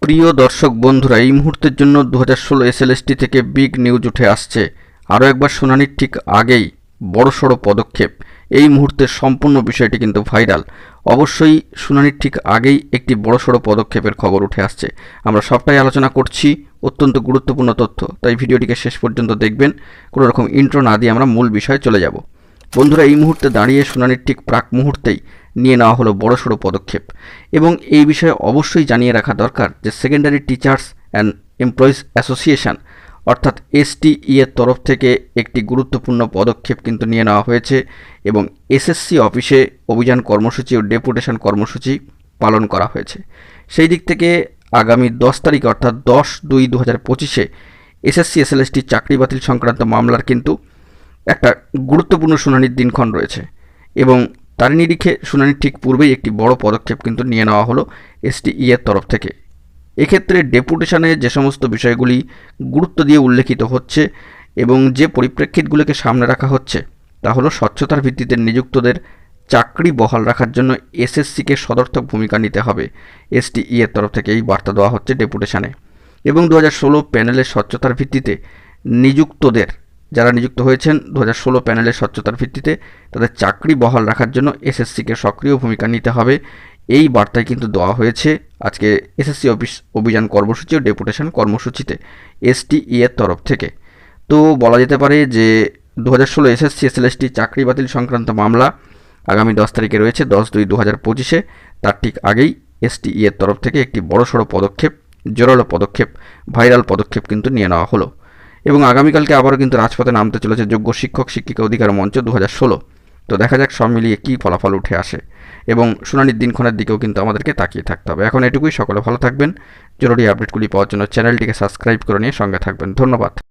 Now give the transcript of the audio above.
প্রিয় দর্শক বন্ধুরা, এই মুহূর্তের জন্য 2016 এসএলএসটি থেকে বিগ নিউজ উঠে আসছে। আরও একবার শুনানির ঠিক আগেই বড়সড় পদক্ষেপ। এই মুহূর্তের সম্পূর্ণ বিষয়টি কিন্তু ভাইরাল। অবশ্যই শুনানির ঠিক আগেই একটি বড়সড় পদক্ষেপের খবর উঠে আসছে। আমরা সবটাই আলোচনা করছি, অত্যন্ত গুরুত্বপূর্ণ তথ্য, তাই ভিডিওটিকে শেষ পর্যন্ত দেখবেন। কোনো রকম ইন্ট্রো না দিয়ে আমরা মূল বিষয়ে চলে যাব। বন্ধুরা, এই মুহূর্তে দাঁড়িয়ে শুনানির ঠিক প্রাক মুহূর্তেই নিয়ে নেওয়া হলো বড়সড় পদক্ষেপ, এবং এই বিষয়ে অবশ্যই জানিয়ে রাখা দরকার যে secondary teachers and employees association অর্থাৎ STE এর তরফ থেকে একটি গুরুত্বপূর্ণ পদক্ষেপ কিন্তু নিয়ে নেওয়া হয়েছে, এবং SSC অফিসে অভিযান কর্মসূচি ও ডেপুটেশন কর্মসূচি পালন করা হয়েছে। সেই দিক থেকে আগামী 10 তারিখ অর্থাৎ 10/2/2025 SSC SLST চাকরি বাতিল সংক্রান্ত মামলার কিন্তু একটা গুরুত্বপূর্ণ শুনানির দিনক্ষণ রয়েছে, এবং তার নিরিখে শুনানির ঠিক পূর্বেই একটি বড় পদক্ষেপ কিন্তু নিয়ে নেওয়া হলো STE এর তরফ থেকে। এক্ষেত্রে ডেপুটেশনে যে সমস্ত বিষয়গুলি গুরুত্ব দিয়ে উল্লেখিত হচ্ছে এবং যে পরিপ্রেক্ষিতগুলোকে সামনে রাখা হচ্ছে তা হলো স্বচ্ছতার ভিত্তিতে নিযুক্তদের চাকরি বহাল রাখার জন্য SSCকে সদর্থক ভূমিকা নিতে হবে। STE এর তরফ থেকে এই বার্তা দেওয়া হচ্ছে ডেপুটেশনে। এবং 2016 প্যানেলের স্বচ্ছতার ভিত্তিতে নিযুক্তদের, যারা নিযুক্ত হয়েছেন 2016 প্যানেলের স্বচ্ছতার ভিত্তিতে তাদের চাকরি বহাল রাখার জন্য SSCকে সক্রিয় ভূমিকা নিতে হবে। এই বার্তায় কিন্তু দেওয়া হয়েছে আজকে SSC অফিস অভিযান কর্মসূচি ও ডেপুটেশন কর্মসূচিতে STE এর তরফ থেকে। তো বলা যেতে পারে যে 2016 SSC SLST চাকরি বাতিল সংক্রান্ত মামলা আগামী 10 তারিখে রয়েছে, 10/2/2025। তার ঠিক আগেই STE এর তরফ থেকে একটি বড়সড় পদক্ষেপ, জোরালো পদক্ষেপ, ভাইরাল পদক্ষেপ কিন্তু নিয়ে নেওয়া হলো। এবং আগামীকালকে আবারও কিন্তু রাজপথে নামতে চলেছে যোগ্য শিক্ষক শিক্ষিকা অধিকার মঞ্চ 2016। তো দেখা যাক সব মিলিয়ে কী ফলাফল উঠে আসে, এবং শুনানির দিনক্ষণের দিকেও কিন্তু আমাদেরকে তাকিয়ে থাকতে হবে। এখন এটুকুই, সকলে ভালো থাকবেন। জরুরি আপডেটগুলি পাওয়ার জন্য চ্যানেলটিকে সাবস্ক্রাইব করে নিয়ে সঙ্গে থাকবেন। ধন্যবাদ।